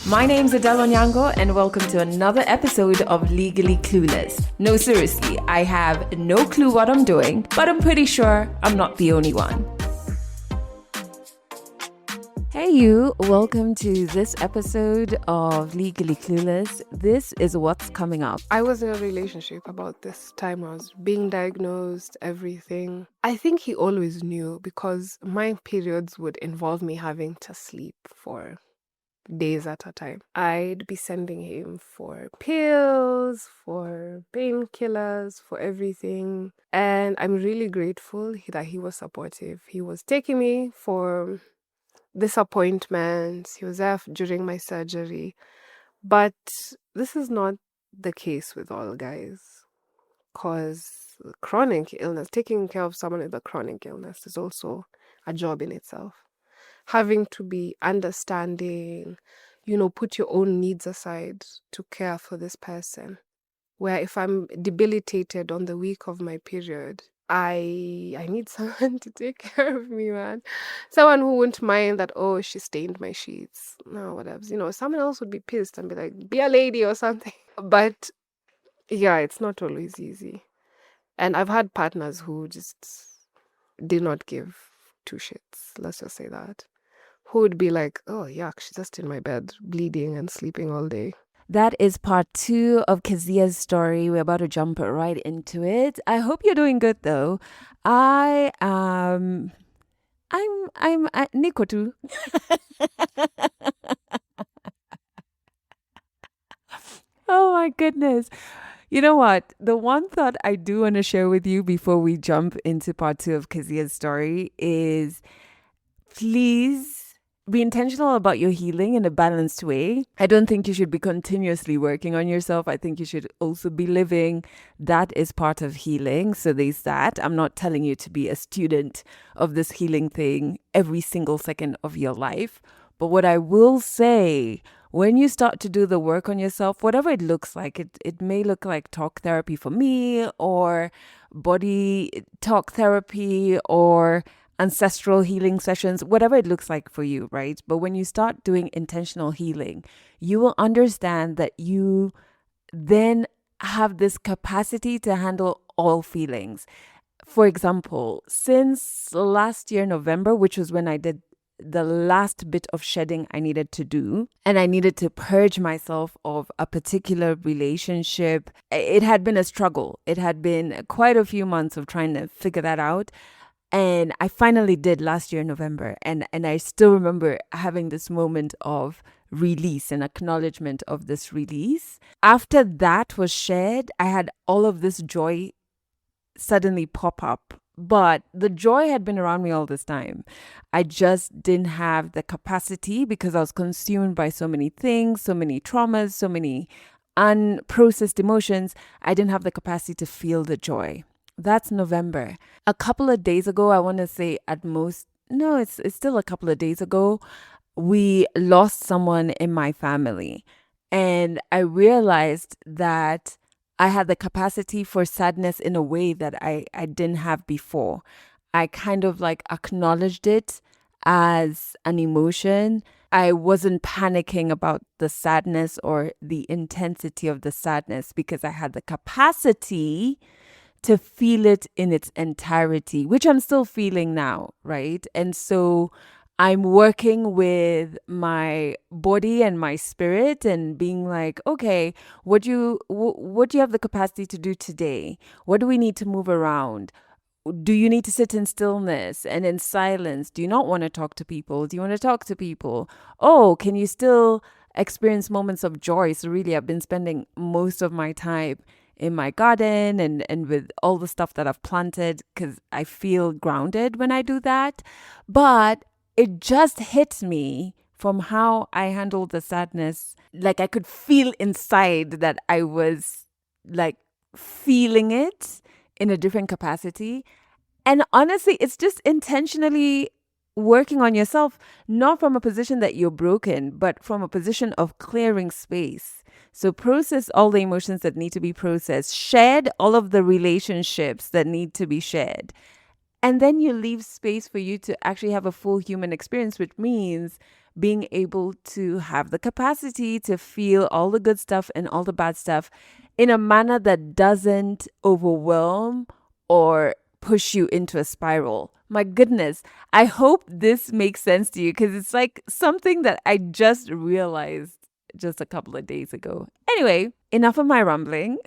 My name's Adele Onyango, and welcome to another episode of Legally Clueless. No, seriously, I have no clue what I'm doing, but I'm pretty sure I'm not the only one. Hey you, welcome to this episode of Legally Clueless. This is what's coming up. I was in a relationship about this time. I was being diagnosed, everything. I think he always knew because my periods would involve me having to sleep for days at a time. I'd be sending him for pills, for painkillers, for everything. And I'm really grateful that he was supportive. He was taking me for disappointments. He was there during my surgery. But this is not the case with all guys, because chronic illness, taking care of someone with a chronic illness is also a job in itself. Having to be understanding, put your own needs aside to care for this person. Where if I'm debilitated on the week of my period, I need someone to take care of me, man. Someone who wouldn't mind that, oh, she stained my sheets. No, whatever. Someone else would be pissed and be like, be a lady or something. But yeah, it's not always easy. And I've had partners who just did not give two shits. Let's just say that. Who would be like, oh, yuck, she's just in my bed, bleeding and sleeping all day. That is part 2 of Keziah's story. We're about to jump right into it. I hope you're doing good though. I'm Nico too. Oh my goodness. You know what? The one thought I do want to share with you before we jump into part 2 of Keziah's story is please be intentional about your healing in a balanced way. I don't think you should be continuously working on yourself. I think you should also be living. That is part of healing. So there's that. I'm not telling you to be a student of this healing thing every single second of your life. But what I will say, when you start to do the work on yourself, whatever it looks like, it may look like talk therapy for me, or body talk therapy, or ancestral healing sessions, whatever it looks like for you, right? But when you start doing intentional healing, you will understand that you then have this capacity to handle all feelings. For example, since last year, November, which was when I did the last bit of shedding I needed to do, and I needed to purge myself of a particular relationship. It had been a struggle. It had been quite a few months of trying to figure that out. And I finally did last year, November. And I still remember having this moment of release and acknowledgement of this release. After that was shared, I had all of this joy suddenly pop up. But the joy had been around me all this time. I just didn't have the capacity because I was consumed by so many things, so many traumas, so many unprocessed emotions. I didn't have the capacity to feel the joy. That's November. A couple of days ago, I want to say at most, no, it's still a couple of days ago, we lost someone in my family. And I realized that I had the capacity for sadness in a way that I didn't have before. I kind of like acknowledged it as an emotion. I wasn't panicking about the sadness or the intensity of the sadness because I had the capacity to feel it in its entirety, which I'm still feeling now, right? And so I'm working with my body and my spirit and being like, okay, what do you have the capacity to do today? What do we need to move around? Do you need to sit in stillness and in silence? Do you not want to talk to people? Do you want to talk to people? Oh, can you still experience moments of joy? So really, I've been spending most of my time in my garden and with all the stuff that I've planted because I feel grounded when I do that. But it just hit me from how I handled the sadness. Like I could feel inside that I was like feeling it in a different capacity. And honestly, it's just intentionally working on yourself, not from a position that you're broken, but from a position of clearing space. So process all the emotions that need to be processed, shed all of the relationships that need to be shed. And then you leave space for you to actually have a full human experience, which means being able to have the capacity to feel all the good stuff and all the bad stuff in a manner that doesn't overwhelm or push you into a spiral. My goodness, I hope this makes sense to you because it's like something that I just realized just a couple of days ago. Anyway, enough of my rambling.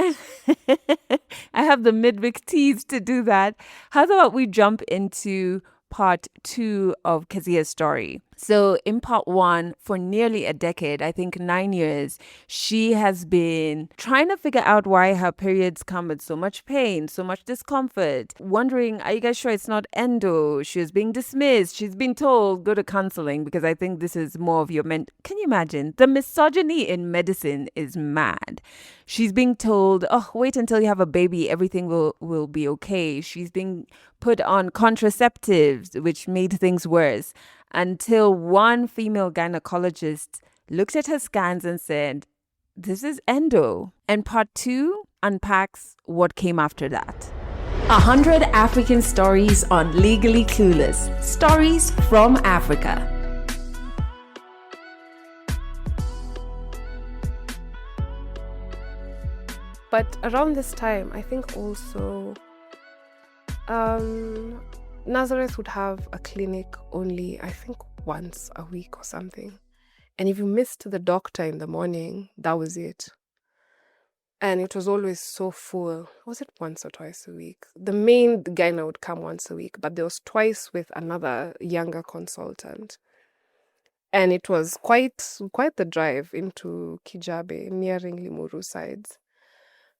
I have the midweek teas to do that. How about we jump into part two of Keziah's story? So, in part one, for nearly a decade, I think 9 years, she has been trying to figure out why her periods come with so much pain, so much discomfort, wondering, are you guys sure it's not endo? She's being dismissed. She's been told, go to counseling because I think this is more of your Can you imagine? The misogyny in medicine is mad. She's being told, oh, wait until you have a baby, everything will be okay. She's being put on contraceptives, which made things worse, until one female gynecologist looked at her scans and said, this is endo. And part two unpacks what came after that. 100 African stories on Legally Clueless. Stories from Africa. But around this time, I think also Nazareth would have a clinic only, I think, once a week or something. And if you missed the doctor in the morning, that was it. And it was always so full. Was it once or twice a week? The main gyna would come once a week, but there was twice with another younger consultant. And it was quite the drive into Kijabe, nearing Limuru sides.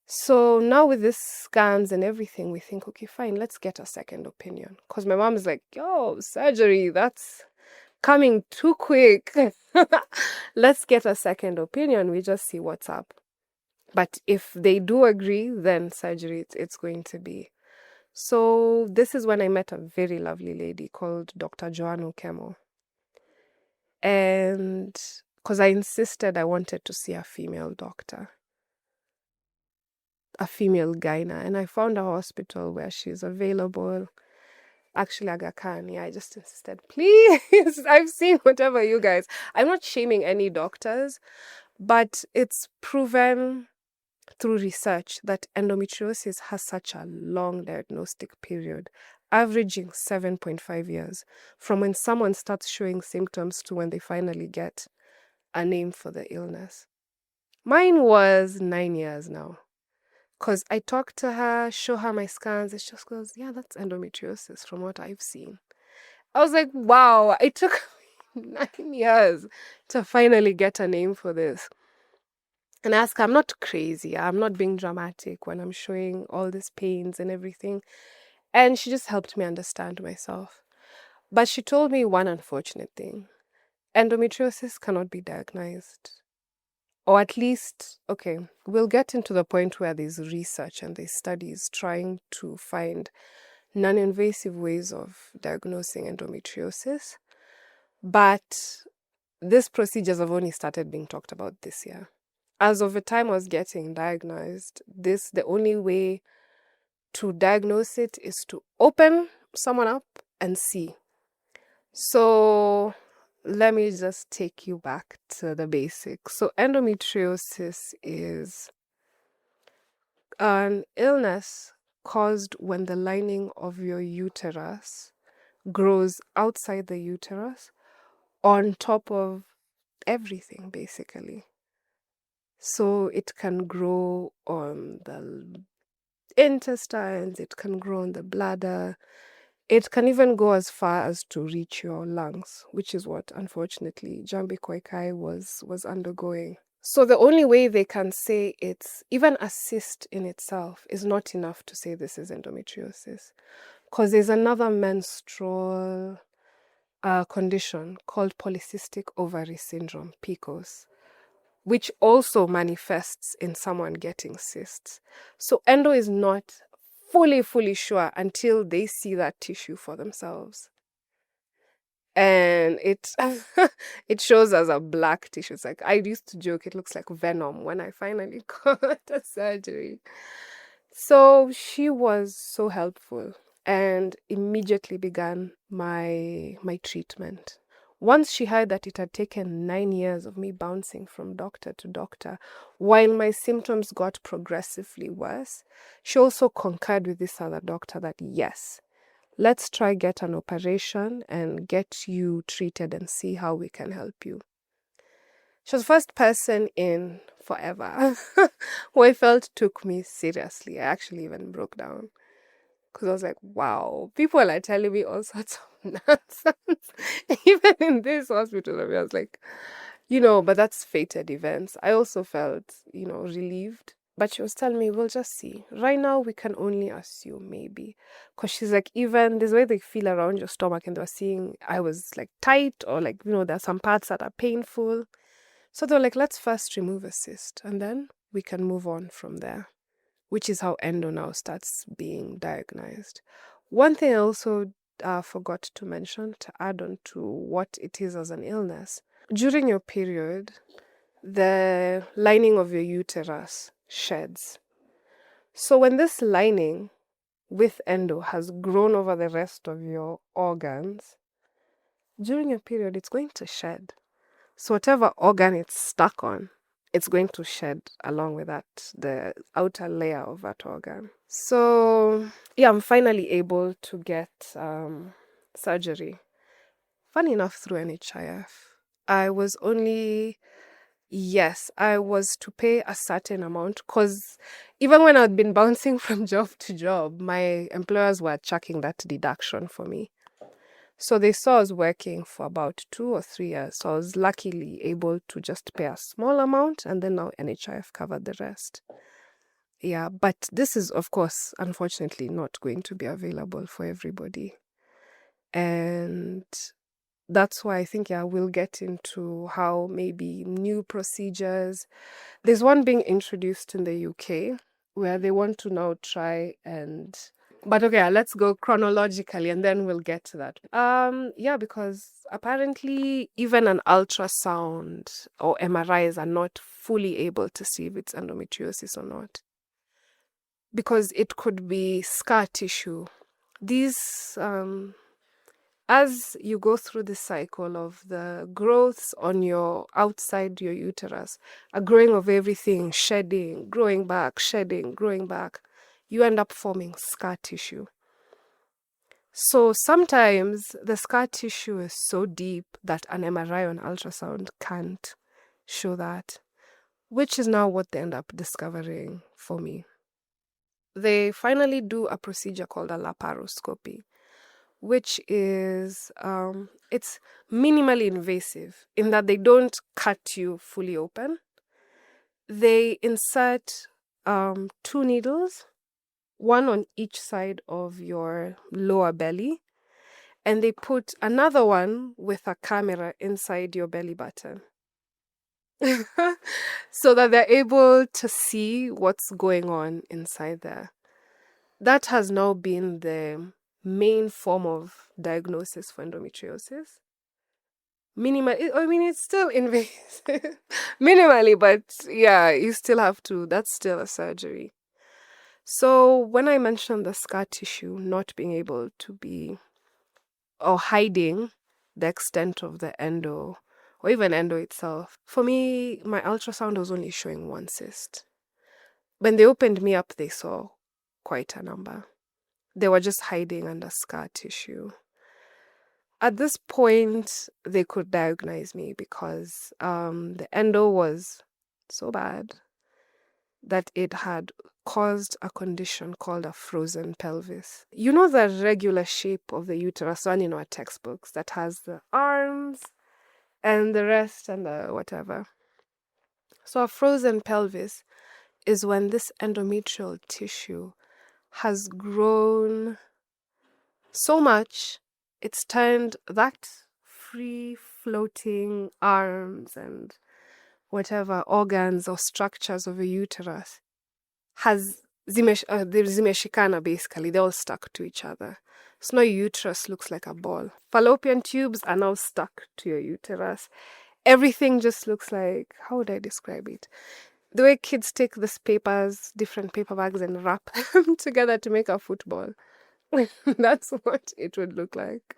So now with these scans and everything, we think, okay, fine, let's get a second opinion. Because my mom is like, yo, surgery, that's coming too quick. Let's get a second opinion. We just see what's up. But if they do agree, then surgery, it's going to be. So this is when I met a very lovely lady called Dr. Joanne Okemo. And because I insisted I wanted to see a female doctor, a female gyna, and I found a hospital where she's available. Actually, Aga Khan, yeah, I just insisted, please, I've seen whatever you guys. I'm not shaming any doctors, but it's proven through research that endometriosis has such a long diagnostic period, averaging 7.5 years, from when someone starts showing symptoms to when they finally get a name for the illness. Mine was 9 years now. Because I talked to her, show her my scans, and she just goes, yeah, that's endometriosis from what I've seen. I was like, wow, it took 9 years to finally get a name for this. And I asked her, I'm not crazy. I'm not being dramatic when I'm showing all these pains and everything. And she just helped me understand myself. But she told me one unfortunate thing. Endometriosis cannot be diagnosed. Or at least, okay, we'll get into the point where there's research and there's studies trying to find non-invasive ways of diagnosing endometriosis. But these procedures have only started being talked about this year. As of the time I was getting diagnosed, the only way to diagnose it is to open someone up and see. So let me just take you back to the basics. So endometriosis is an illness caused when the lining of your uterus grows outside the uterus on top of everything, basically. So it can grow on the intestines, it can grow on the bladder, it can even go as far as to reach your lungs, which is what, unfortunately, Jambi Kwaikai was undergoing. So the only way they can say it's even a cyst in itself is not enough to say this is endometriosis. Because there's another menstrual condition called polycystic ovary syndrome, PCOS, which also manifests in someone getting cysts. So endo is not fully sure until they see that tissue for themselves. And it it shows as a black tissue. It's like, I used to joke, it looks like venom when I finally got the surgery. So she was so helpful and immediately began my treatment, Once she heard that it had taken 9 years of me bouncing from doctor to doctor, while my symptoms got progressively worse, she also concurred with this other doctor that yes, let's try get an operation and get you treated and see how we can help you. She was the first person in forever who I felt took me seriously. I actually even broke down because I was like, wow, people are telling me all sorts of nonsense. Even in this hospital, I was like, but that's fated events. I also felt, relieved. But she was telling me, we'll just see. Right now, we can only assume maybe. Because she's like, even this way they feel around your stomach and they were seeing I was like tight or like, there's some parts that are painful. So they're like, let's first remove a cyst and then we can move on from there, which is how endo now starts being diagnosed. One thing I also forgot to mention to add on to what it is as an illness. During your period, the lining of your uterus sheds. So when this lining with endo has grown over the rest of your organs, during your period, it's going to shed. So whatever organ it's stuck on, it's going to shed along with that, the outer layer of that organ. So yeah, I'm finally able to get surgery. Funny enough, through NHIF. I was to pay a certain amount because even when I'd been bouncing from job to job, my employers were chucking that deduction for me. So they saw I was working for about 2 or 3 years. So I was luckily able to just pay a small amount and then now NHIF covered the rest. Yeah, but this is, of course, unfortunately not going to be available for everybody. And that's why I think, we'll get into how maybe new procedures. There's one being introduced in the UK where they want to now try and... But okay, let's go chronologically and then we'll get to that. Because apparently even an ultrasound or MRIs are not fully able to see if it's endometriosis or not. Because it could be scar tissue. These, as you go through the cycle of the growths on your outside your uterus, a growing of everything, shedding, growing back, shedding, growing back, you end up forming scar tissue. So sometimes the scar tissue is so deep that an MRI or an ultrasound can't show that, which is now what they end up discovering for me. They finally do a procedure called a laparoscopy, which is, it's minimally invasive in that they don't cut you fully open. They insert 2 needles, one on each side of your lower belly, and they put another one with a camera inside your belly button so that they're able to see what's going on inside there. That has now been the main form of diagnosis for endometriosis. It's still invasive. Minimally, but yeah, you still have to, that's still a surgery. So when I mentioned the scar tissue not being able to be, or hiding the extent of the endo, or even endo itself, for me, my ultrasound was only showing 1 cyst. When they opened me up, they saw quite a number. They were just hiding under scar tissue. At this point, they could diagnose me because the endo was so bad that it had caused a condition called a frozen pelvis. You know the regular shape of the uterus, one in our textbooks that has the arms and the rest and the whatever. So a frozen pelvis is when this endometrial tissue has grown so much, it's turned that free floating arms and whatever organs or structures of a uterus has zimeshikana, basically. They're all stuck to each other. So now your uterus looks like a ball. Fallopian tubes are now stuck to your uterus. Everything just looks like, how would I describe it? The way kids take these papers, different paper bags, and wrap them together to make a football. That's what it would look like.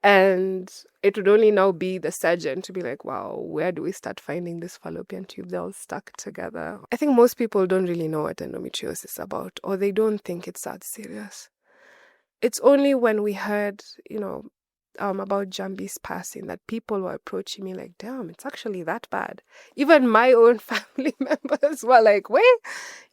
And it would only now be the surgeon to be like, wow, where do we start finding this fallopian tube? They're all stuck together. I think most people don't really know what endometriosis is about, or they don't think it's that serious. It's only when we heard, about Jambi's passing that people were approaching me like, damn, it's actually that bad. Even my own family members were like, wait,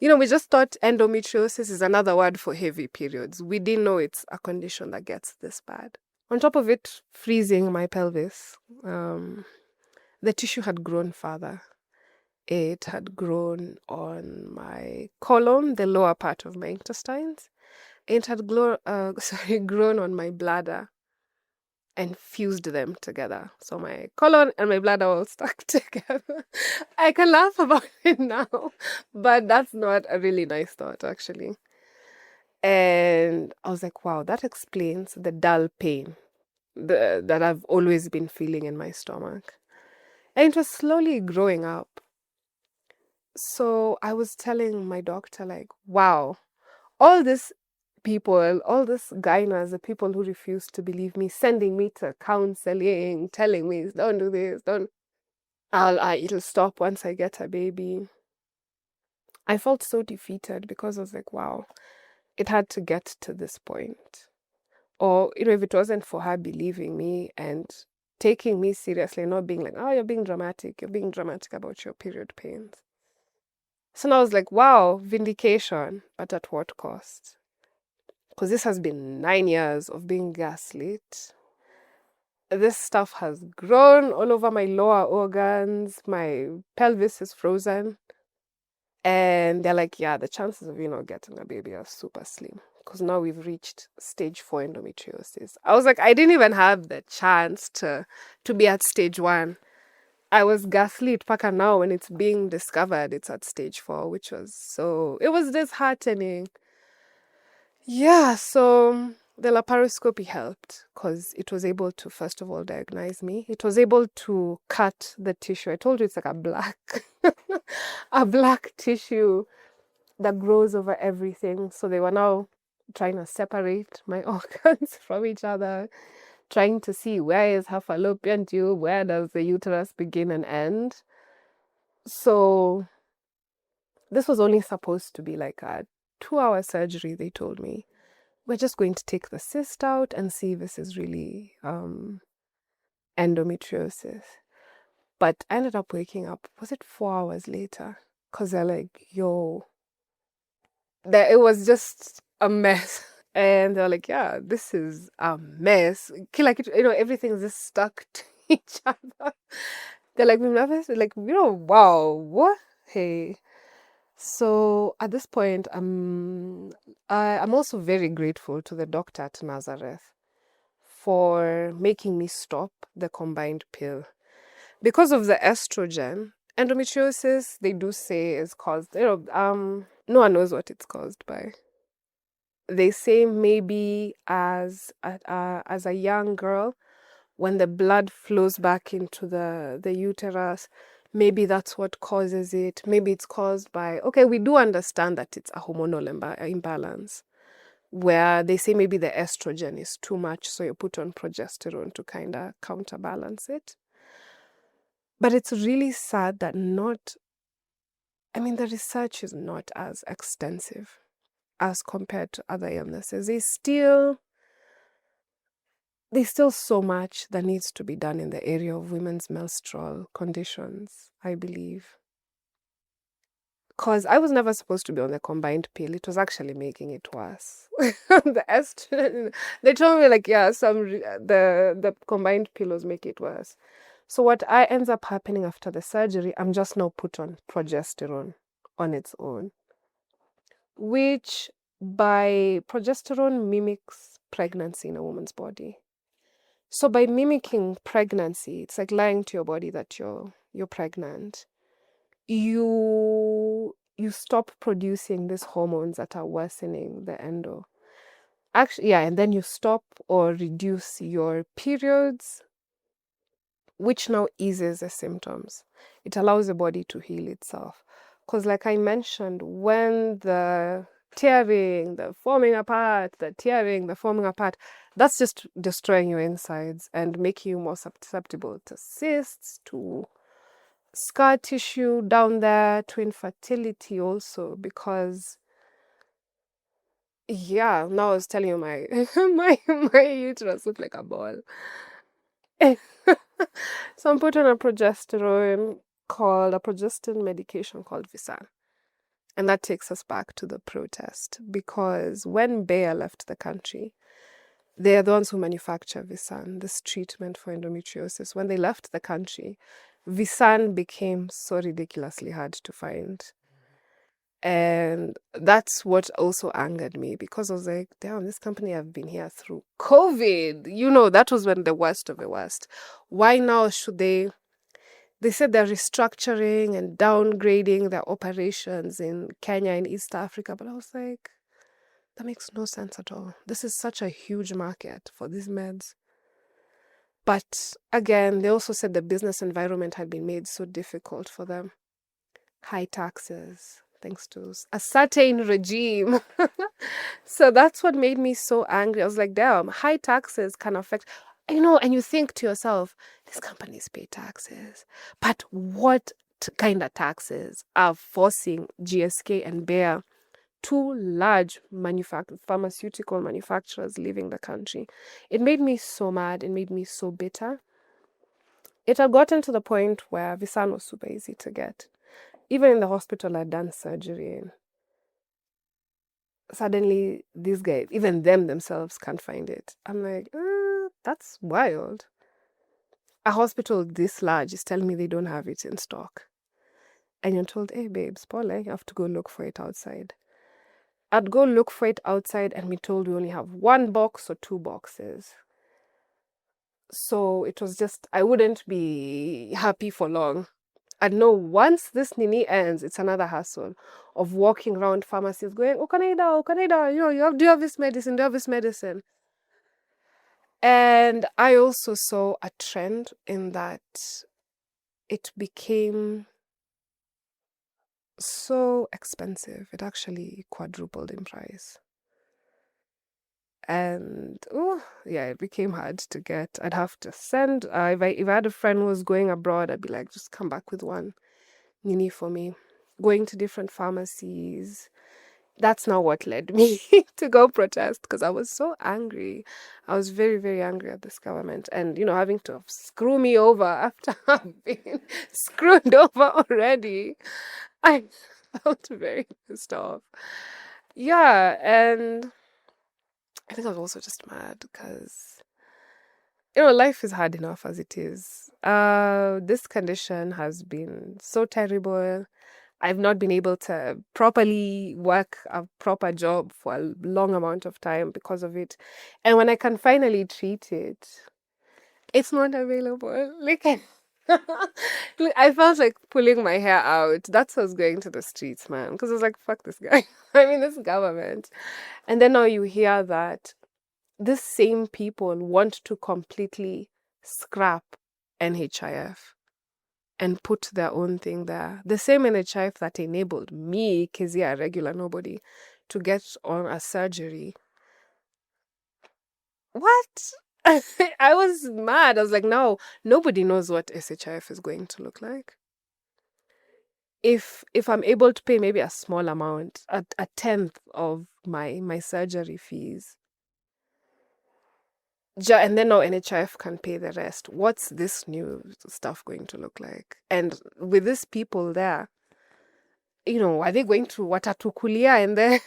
we just thought endometriosis is another word for heavy periods. We didn't know it's a condition that gets this bad. On top of it, freezing my pelvis, the tissue had grown further. It had grown on my colon, the lower part of my intestines. It had grown on my bladder and fused them together. So my colon and my bladder all stuck together. I can laugh about it now, but that's not a really nice thought, actually. And I was like, wow, that explains the dull pain that I've always been feeling in my stomach. And it was slowly growing up. So I was telling my doctor, like, wow, all these people, all these gynas, the people who refuse to believe me, sending me to counseling, telling me, don't do this, don't, it'll stop once I get a baby. I felt so defeated because I was like, wow, it had to get to this point. Or, if it wasn't for her believing me and taking me seriously, not being like, oh, you're being dramatic about your period pains. So now I was like, wow, vindication, but at what cost? Because this has been 9 years of being gaslit. This stuff has grown all over my lower organs. My pelvis is frozen. And they're like, yeah, the chances of you not getting a baby are super slim. Because now we've reached stage 4 endometriosis. I was like, I didn't even have the chance to be at stage 1. I was gaslit, paka now when it's being discovered, it's at stage 4, which was it was disheartening. Yeah, so the laparoscopy helped because it was able to, first of all, diagnose me. It was able to cut the tissue. I told you it's like a black, a black tissue that grows over everything. So they were now trying to separate my organs from each other, trying to see where is her fallopian tube, where does the uterus begin and end. So this was only supposed to be like a 2-hour surgery, they told me. We're just going to take the cyst out and see if this is really endometriosis. But I ended up waking up, was it 4 hours later? Because they're like, yo, it was just a mess. And they're like, yeah, this is a mess. Like, everything's just stuck to each other. They're like, we've never, like, wow, what? Hey. So at this point, I'm also very grateful to the doctor at Nazareth for making me stop the combined pill. Because of the estrogen, endometriosis, they do say is caused, no one knows what it's caused by. They say maybe as a young girl, when the blood flows back into the uterus, maybe that's what causes it. Maybe it's caused by, okay, we do understand that it's a hormonal imbalance, where they say maybe the estrogen is too much, so you put on progesterone to kind of counterbalance it. But it's really sad that the research is not as extensive as compared to other illnesses. There's still so much that needs to be done in the area of women's menstrual conditions, I believe. Because I was never supposed to be on the combined pill. It was actually making it worse. The estrogen, they told me like, yeah, the combined pills make it worse. So what ends up happening after the surgery, I'm just now put on progesterone on its own, which by progesterone mimics pregnancy in a woman's body. So by mimicking pregnancy, it's like lying to your body that you're pregnant. You stop producing these hormones that are worsening the endo. Actually, yeah, and then you stop or reduce your periods, which now eases the symptoms. It allows the body to heal itself. Because like I mentioned, when the tearing, the forming apart, the tearing, the forming apart. That's just destroying your insides and making you more susceptible to cysts, to scar tissue down there, to infertility also, because yeah, now I was telling you my my uterus looked like a ball. So I'm put on a progesterone medication called Visan. And that takes us back to the protest, because when Bayer left the country, they are the ones who manufacture Visan, this treatment for endometriosis. When they left the country, Visan became so ridiculously hard to find. And that's what also angered me, because I was like, damn, this company have been here through COVID. You know, that was when the worst of the worst. Why now should they said they're restructuring and downgrading their operations in Kenya and East Africa. But I was like, that makes no sense at all. This is such a huge market for these meds. But again, they also said the business environment had been made so difficult for them. High taxes, thanks to a certain regime. So that's what made me so angry. I was like, damn, high taxes can affect, and you think to yourself, these companies pay taxes, but what kind of taxes are forcing GSK and Bayer, two large pharmaceutical manufacturers, leaving the country? It made me so mad. It made me so bitter. It had gotten to the point where Visan was super easy to get. Even in the hospital I'd done surgery in, suddenly these guys, even themselves can't find it. I'm like, that's wild. A hospital this large is telling me they don't have it in stock. And you're told, hey babes, Paul, you have to go look for it outside. I'd go look for it outside and be told we only have 1 box or 2 boxes. So it was just, I wouldn't be happy for long. I know once this nini ends, it's another hassle of walking around pharmacies going, do you have this medicine? Do you have this medicine? And I also saw a trend in that it became so expensive. It actually quadrupled in price. And it became hard to get. I'd have to send, if I had a friend who was going abroad, I'd be like, just come back with one nini for me. Going to different pharmacies. That's not what led me to go protest, because I was so angry. I was very, very angry at this government, and having to screw me over after I've been screwed over already. I felt very pissed off. Yeah, and I think I was also just mad because life is hard enough as it is. This condition has been so terrible. I've not been able to properly work a proper job for a long amount of time because of it. And when I can finally treat it, it's not available. Like, I felt like pulling my hair out. That's why I was going to the streets, man. Because I was like, fuck this guy. I mean, this government. And then now you hear that these same people want to completely scrap NHIF and put their own thing there. The same NHIF that enabled me, Keziah, a regular nobody, to get on a surgery. What? I was mad. I was like, no, nobody knows what SHIF is going to look like. If I'm able to pay maybe a small amount, a tenth of my surgery fees, and then now NHIF can pay the rest, what's this new stuff going to look like? And with these people there, are they going to watatukulia and then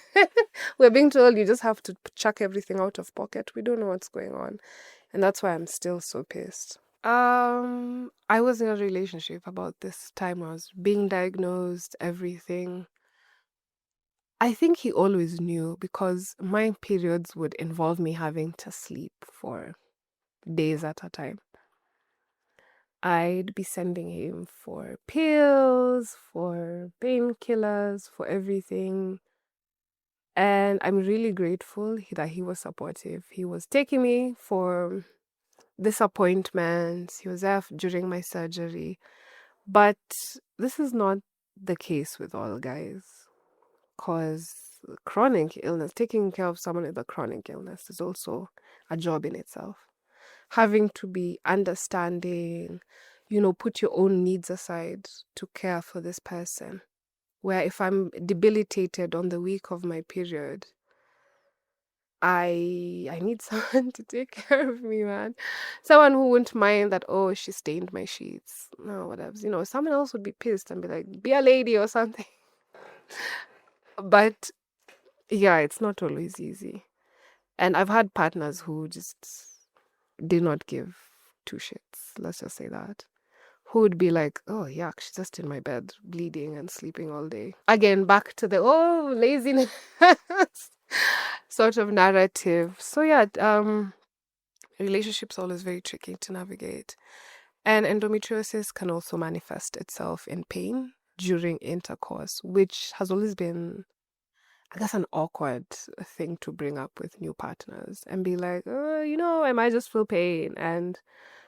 we're being told you just have to chuck everything out of pocket? We don't know what's going on. And that's why I'm still so pissed. I was in a relationship about this time. I was being diagnosed, everything. I think he always knew, because my periods would involve me having to sleep for days at a time. I'd be sending him for pills, for painkillers, for everything. And I'm really grateful that he was supportive. He was taking me for disappointments. He was there during my surgery. But this is not the case with all guys. Because chronic illness, taking care of someone with a chronic illness is also a job in itself. Having to be understanding, put your own needs aside to care for this person. Where if I'm debilitated on the week of my period, I need someone to take care of me, man. Someone who wouldn't mind that, oh, she stained my sheets. No, whatever. Someone else would be pissed and be like, be a lady or something. But yeah, it's not always easy. And I've had partners who just did not give two shits. Let's just say that. Who would be like, oh, yuck, she's just in my bed, bleeding and sleeping all day. Again, back to the, laziness sort of narrative. So yeah, relationships always very tricky to navigate. And endometriosis can also manifest itself in pain during intercourse, which has always been, I guess, an awkward thing to bring up with new partners and be like, I might just feel pain. And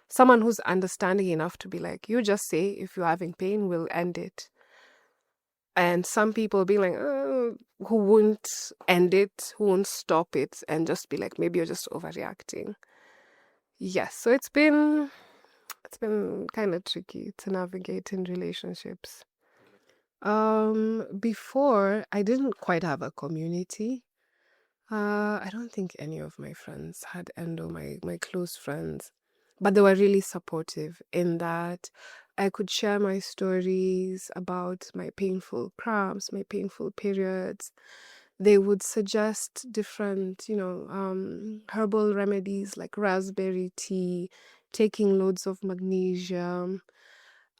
someone who's understanding enough to be like, you just say if you're having pain, we'll end it. And some people being like, who won't end it, who won't stop it, and just be like, maybe you're just overreacting. Yes, so it's been kind of tricky to navigate in relationships. Before I didn't quite have a community. I don't think any of my friends had endo, my close friends, but they were really supportive in that I could share my stories about my painful cramps, my painful periods. They would suggest different, herbal remedies like raspberry tea, taking loads of magnesium.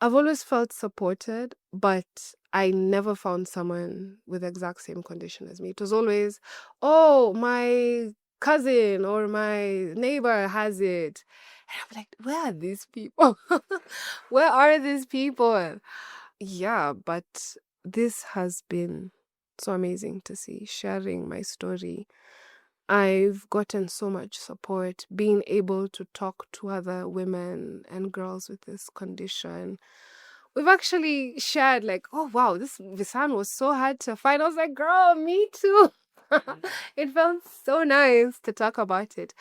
I've always felt supported, but I never found someone with the exact same condition as me. It was always, oh, my cousin or my neighbor has it. And I'm like, where are these people? Where are these people? Yeah, but this has been so amazing to see, sharing my story. I've gotten so much support, being able to talk to other women and girls with this condition. We've actually shared like, oh wow, this Visan was so hard to find. I was like, girl, me too. It felt so nice to talk about it.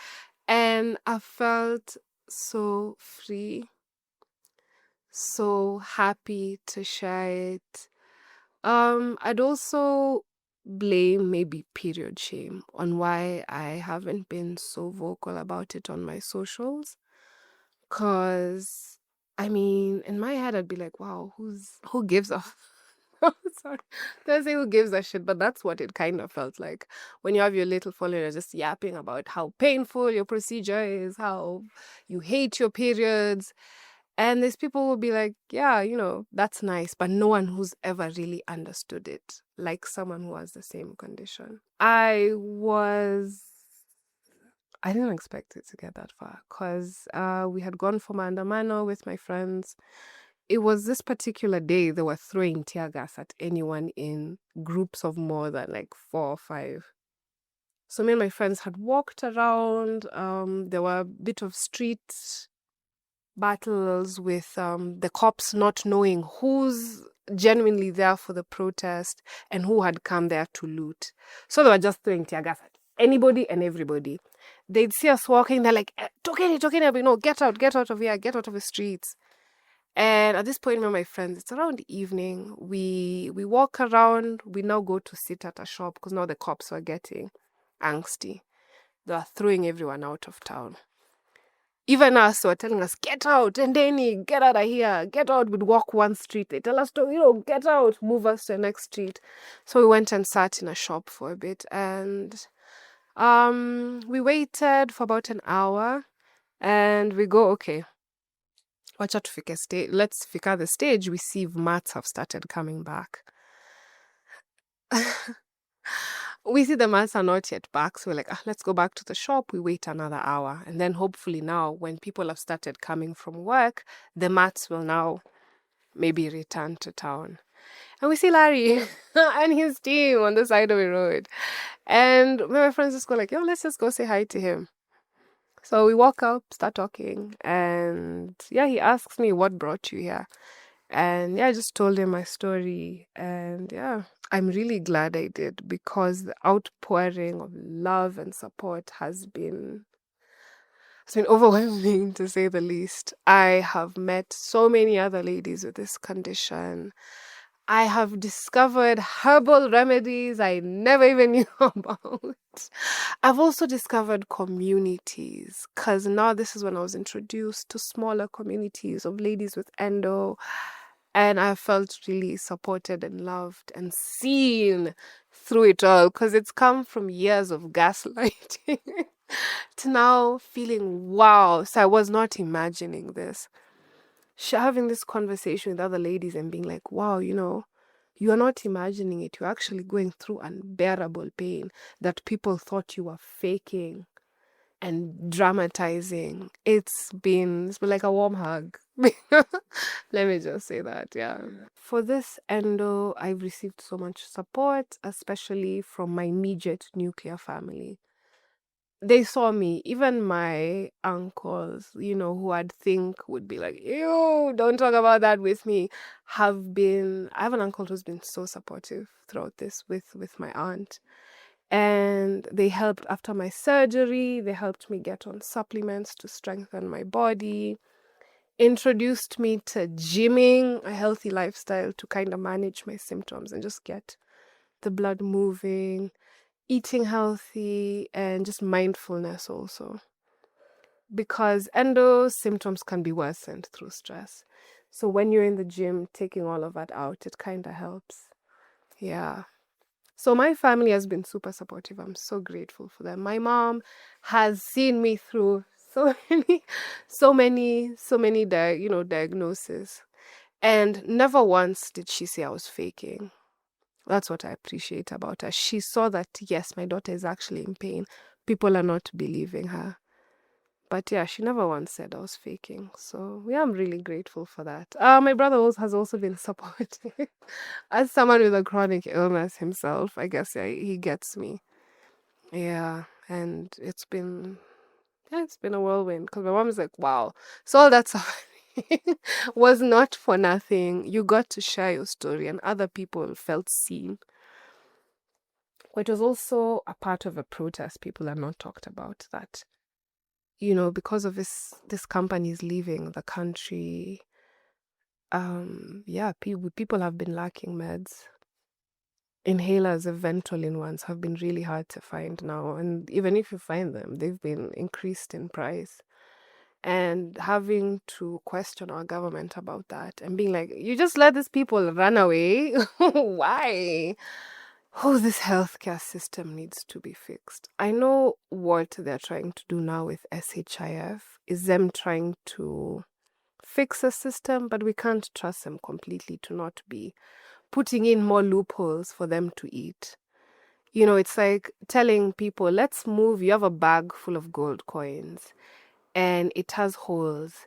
And I felt so free, so happy to share it. I'd also blame maybe period shame on why I haven't been so vocal about it on my socials. Cause I mean, in my head I'd be like, wow, who gives a sorry. Don't say who gives a shit, but that's what it kind of felt like. When you have your little follower just yapping about how painful your procedure is, how you hate your periods. And these people will be like, yeah, that's nice, but no one who's ever really understood it, like someone who has the same condition. I didn't expect it to get that far because we had gone for Mandamano with my friends. It was this particular day they were throwing tear gas at anyone in groups of more than like 4 or 5. So me and my friends had walked around. There were a bit of street battles with the cops not knowing who's genuinely there for the protest and who had come there to loot. So they were just throwing tear gas at anybody and everybody. They'd see us walking, they're like, Tokeni, get out of here, get out of the streets. And at this point, with my friends, it's around evening. We walk around. We now go to sit at a shop because now the cops were getting angsty. They were throwing everyone out of town. Even us were telling us, get out, and then get out of here, get out. We'd walk one street. They tell us to, get out, move us to the next street. So we went and sat in a shop for a bit, and we waited for about an hour, and we go, okay. Watch out to fika stage. Let's fika the stage. We see mats have started coming back. We see the mats are not yet back. So we're like, let's go back to the shop. We wait another hour. And then hopefully now when people have started coming from work, the mats will now maybe return to town. And we see Larry and his team on the side of the road. And my friends just go like, let's just go say hi to him. So we walk up, start talking, and yeah, he asks me, what brought you here? And yeah, I just told him my story. And yeah, I'm really glad I did, because the outpouring of love and support it's been overwhelming, to say the least. I have met so many other ladies with this condition. I have discovered herbal remedies I never even knew about. I've also discovered communities, because now this is when I was introduced to smaller communities of ladies with endo, and I felt really supported and loved and seen through it all, because it's come from years of gaslighting to now feeling wow. So I was not imagining this. Having this conversation with other ladies and being like, wow, you are not imagining it. You're actually going through unbearable pain that people thought you were faking and dramatizing. It's been like a warm hug. Let me just say that, yeah. For this endo, I've received so much support, especially from my immediate nuclear family. They saw me, even my uncles, who I'd think would be like, ew, don't talk about that with me, I have an uncle who's been so supportive throughout this with my aunt. And they helped after my surgery. They helped me get on supplements to strengthen my body, introduced me to gymming, a healthy lifestyle to kind of manage my symptoms and just get the blood moving, eating healthy, and just mindfulness also. Because endo symptoms can be worsened through stress. So when you're in the gym, taking all of that out, it kind of helps. Yeah. So my family has been super supportive. I'm so grateful for them. My mom has seen me through so many diagnoses. And never once did she say I was faking. That's what I appreciate about her. She saw that, yes, my daughter is actually in pain. People are not believing her. But yeah, she never once said I was faking. So yeah, I'm really grateful for that. My brother has also been supportive. As someone with a chronic illness himself, I guess he gets me. Yeah, and it's been a whirlwind, because my mom is like, wow, so all that suffering was not for nothing. You got to share your story, and other people felt seen. Which was also a part of a protest people are not talked about, that because of this company is leaving the country. Yeah, people have been lacking meds. Inhalers, the Ventolin ones, have been really hard to find now, and even if you find them, they've been increased in price. And having to question our government about that and being like, you just let these people run away? Why? Oh, this healthcare system needs to be fixed. I know what they're trying to do now with SHIF is them trying to fix a system, but we can't trust them completely to not be putting in more loopholes for them to eat. It's like telling people, let's move, you have a bag full of gold coins and it has holes.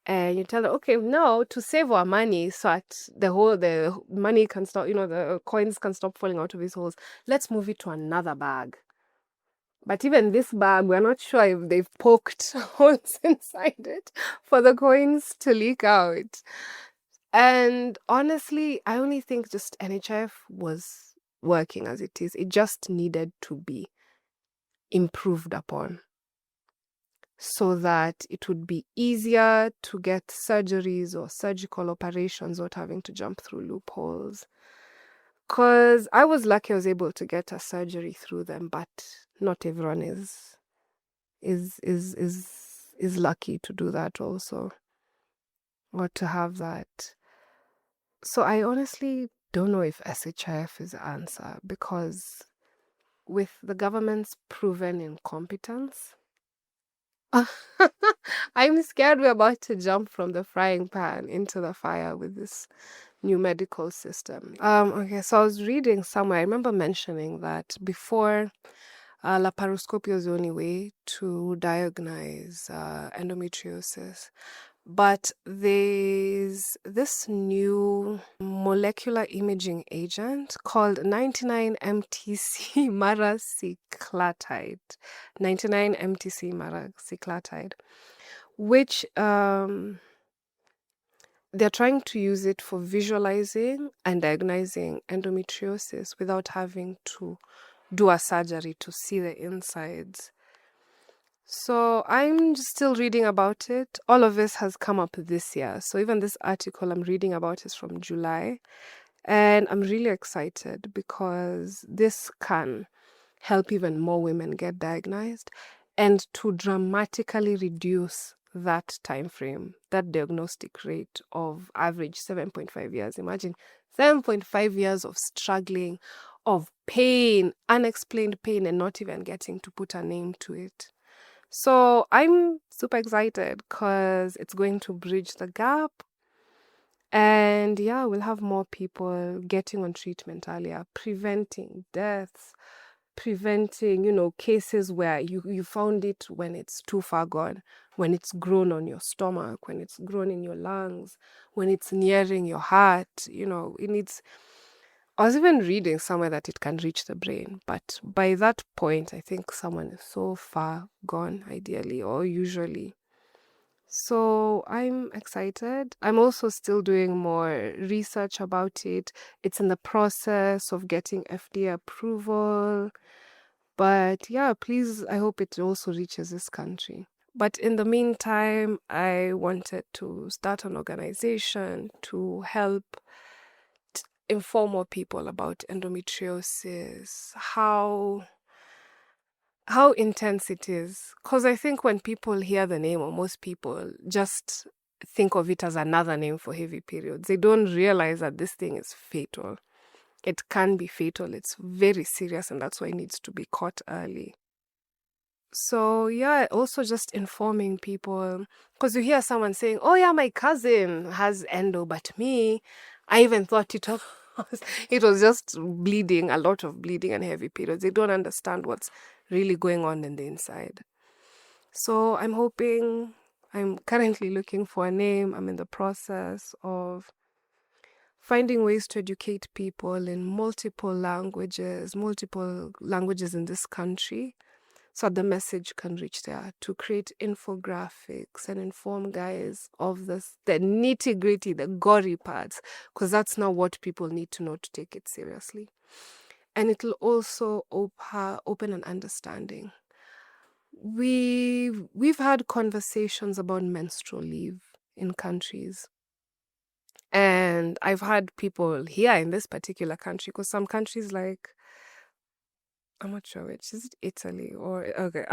And you tell them, okay, now to save our money so that the money can stop, the coins can stop falling out of these holes, let's move it to another bag. But even this bag, we're not sure if they've poked holes inside it for the coins to leak out. And honestly, I only think just NHIF was working as it is. It just needed to be improved upon, so that it would be easier to get surgeries or surgical operations without having to jump through loopholes. Because I was lucky I was able to get a surgery through them, but not everyone is lucky to do that also, or to have that. So I honestly don't know if SHIF is the answer, because with the government's proven incompetence, I'm scared we're about to jump from the frying pan into the fire with this new medical system. Okay, so I was reading somewhere, I remember mentioning that before, laparoscopy was the only way to diagnose endometriosis. But there's this new molecular imaging agent called 99-MTC maraciclatide. 99-MTC maraciclatide, which they're trying to use it for visualizing and diagnosing endometriosis without having to do a surgery to see the insides. So I'm still reading about it. All of this has come up this year. So even this article I'm reading about is from July. And I'm really excited because this can help even more women get diagnosed and to dramatically reduce that time frame, that diagnostic rate of average 7.5 years. Imagine 7.5 years of struggling, of pain, unexplained pain, and not even getting to put a name to it. So I'm super excited because it's going to bridge the gap. And yeah, we'll have more people getting on treatment earlier, preventing deaths, preventing, cases where you found it when it's too far gone, when it's grown on your stomach, when it's grown in your lungs, when it's nearing your heart, it needs. I was even reading somewhere that it can reach the brain, but by that point, I think someone is so far gone, ideally, or usually. So I'm excited. I'm also still doing more research about it. It's in the process of getting FDA approval. But yeah, please, I hope it also reaches this country. But in the meantime, I wanted to start an organization to help inform more people about endometriosis, how intense it is. Because I think when people hear the name, or most people just think of it as another name for heavy periods, they don't realize that this thing is fatal. It can be fatal. It's very serious, and that's why it needs to be caught early. So yeah, also just informing people, because you hear someone saying, "Oh yeah, my cousin has endo, but me, I even thought it was just bleeding, a lot of bleeding and heavy periods." They don't understand what's really going on in the inside. So I'm currently looking for a name. I'm in the process of finding ways to educate people in multiple languages in this country, so the message can reach there, to create infographics and inform guys of the nitty-gritty, the gory parts, because that's now what people need to know to take it seriously. And it'll also open an understanding. We've had conversations about menstrual leave in countries. And I've had people here in this particular country, because some countries like, I'm not sure which, is it Italy or, okay,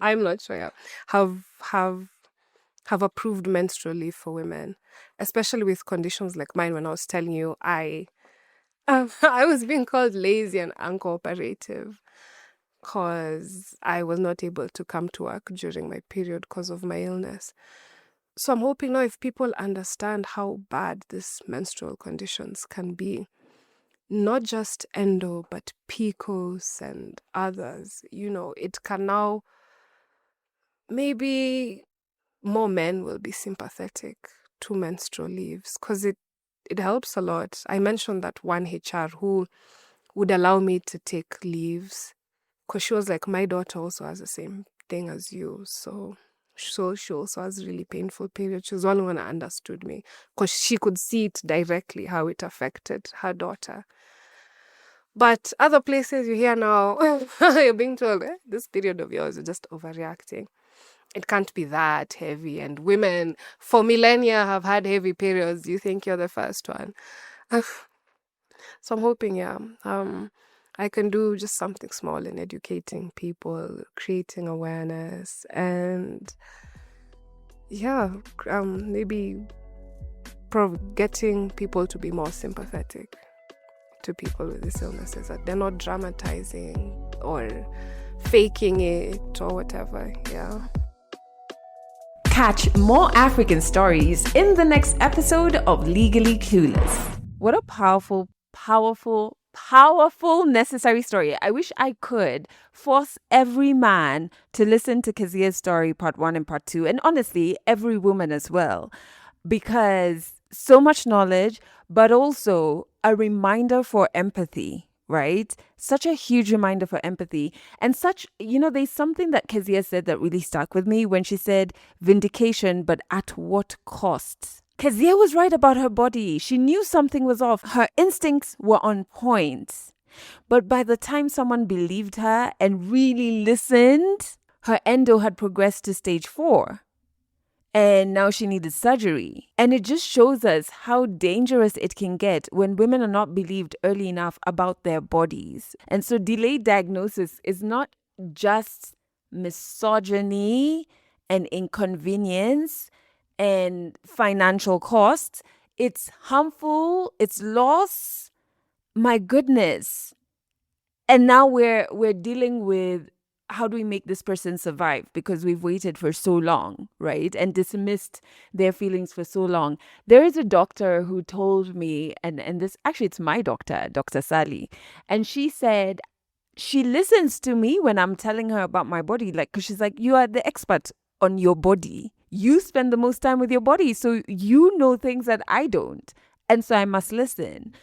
I'm not sure, yeah, have approved menstrual leave for women, especially with conditions like mine. When I was telling you, I was being called lazy and uncooperative because I was not able to come to work during my period because of my illness. So I'm hoping now, if people understand how bad these menstrual conditions can be, not just endo, but PCOS and others, it can now, maybe more men will be sympathetic to menstrual leaves, because it helps a lot. I mentioned that one HR who would allow me to take leaves, because she was like, my daughter also has the same thing as you. So she also has really painful periods. She was the only one that understood me, because she could see it directly, how it affected her daughter. But other places you hear now, you're being told, this period of yours, you're just overreacting. It can't be that heavy. And women for millennia have had heavy periods. You think you're the first one. So I'm hoping, I can do just something small in educating people, creating awareness, and maybe getting people to be more sympathetic to people with these illnesses, that they're not dramatizing or faking it or whatever. Yeah. Catch more African stories in the next episode of Legally Clueless. What a powerful, necessary story. I wish I could force every man to listen to Keziah's story, part 1 and part 2, and honestly, every woman as well, because so much knowledge, but also a reminder for empathy, right? Such a huge reminder for empathy. And there's something that Keziah said that really stuck with me when she said vindication, but at what cost? Keziah was right about her body. She knew something was off. Her instincts were on point. But by the time someone believed her and really listened, her endo had progressed to stage 4. And now she needed surgery. And it just shows us how dangerous it can get when women are not believed early enough about their bodies. And so delayed diagnosis is not just misogyny and inconvenience and financial costs. It's harmful, it's loss. My goodness. And now we're dealing with how do we make this person survive, because we've waited for so long, right? And dismissed their feelings for so long. There is a doctor who told me, and this actually it's my doctor, Dr. Sally, and she said she listens to me when I'm telling her about my body, like, because she's like, you are the expert on your body. You spend the most time with your body, so you know things that I don't. And so I must listen.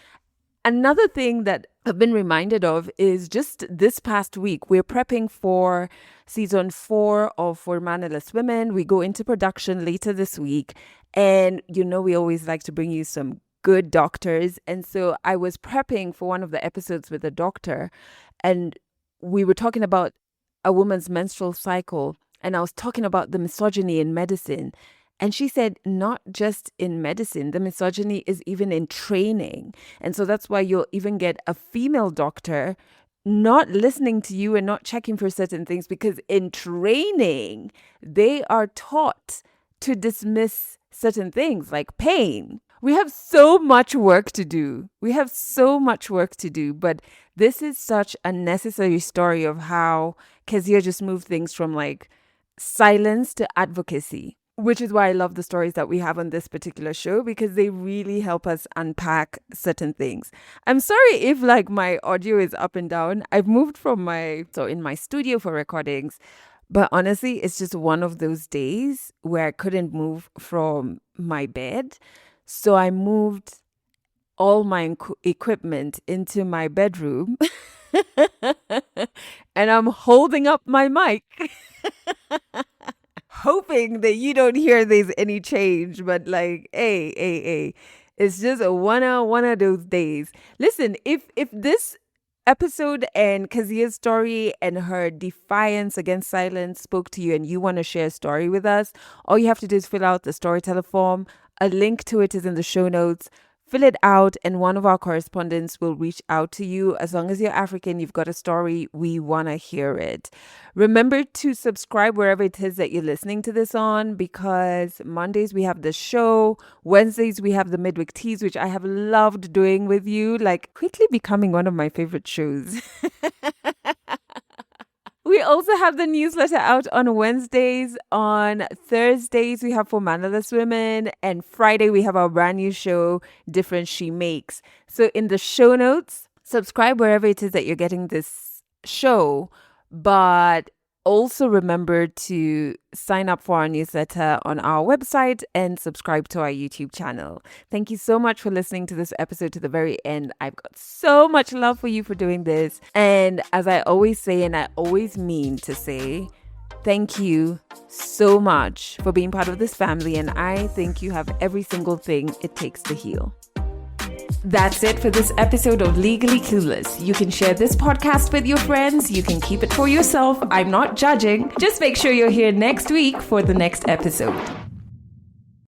Another thing that I've been reminded of is just this past week, we're prepping for season 4 of For Mannerless Women. We go into production later this week. And, we always like to bring you some good doctors. And so I was prepping for one of the episodes with a doctor, and we were talking about a woman's menstrual cycle. And I was talking about the misogyny in medicine. And she said, not just in medicine, the misogyny is even in training. And so that's why you'll even get a female doctor not listening to you and not checking for certain things, because in training, they are taught to dismiss certain things like pain. We have so much work to do. But this is such a necessary story of how Keziah just moved things from like silence to advocacy, which is why I love the stories that we have on this particular show, because they really help us unpack certain things. I'm sorry if like my audio is up and down. I've moved from in my studio for recordings, but honestly, it's just one of those days where I couldn't move from my bed. So I moved all my equipment into my bedroom and I'm holding up my mic. Hoping that you don't hear there's any change, but like, hey, it's just one of those days. Listen, if this episode and Keziah's story and her defiance against silence spoke to you and you want to share a story with us, all you have to do is fill out the storyteller form. A link to it is in the show notes. Fill it out and one of our correspondents will reach out to you. As long as you're African, you've got a story, we want to hear it. Remember to subscribe wherever it is that you're listening to this on, because Mondays we have the show. Wednesdays we have the Midweek Teas, which I have loved doing with you, like quickly becoming one of my favorite shows. We also have the newsletter out on Wednesdays. On Thursdays, we have For Mannerless Women. And Friday, we have our brand new show, Difference She Makes. So in the show notes, subscribe wherever it is that you're getting this show. But also remember to sign up for our newsletter on our website and subscribe to our YouTube channel. Thank you so much for listening to this episode to the very end. I've got so much love for you for doing this. And as I always say, and I always mean to say, thank you so much for being part of this family. And I think you have every single thing it takes to heal. That's it for this episode of Legally Clueless. You can share this podcast with your friends. You can keep it for yourself. I'm not judging. Just make sure you're here next week for the next episode.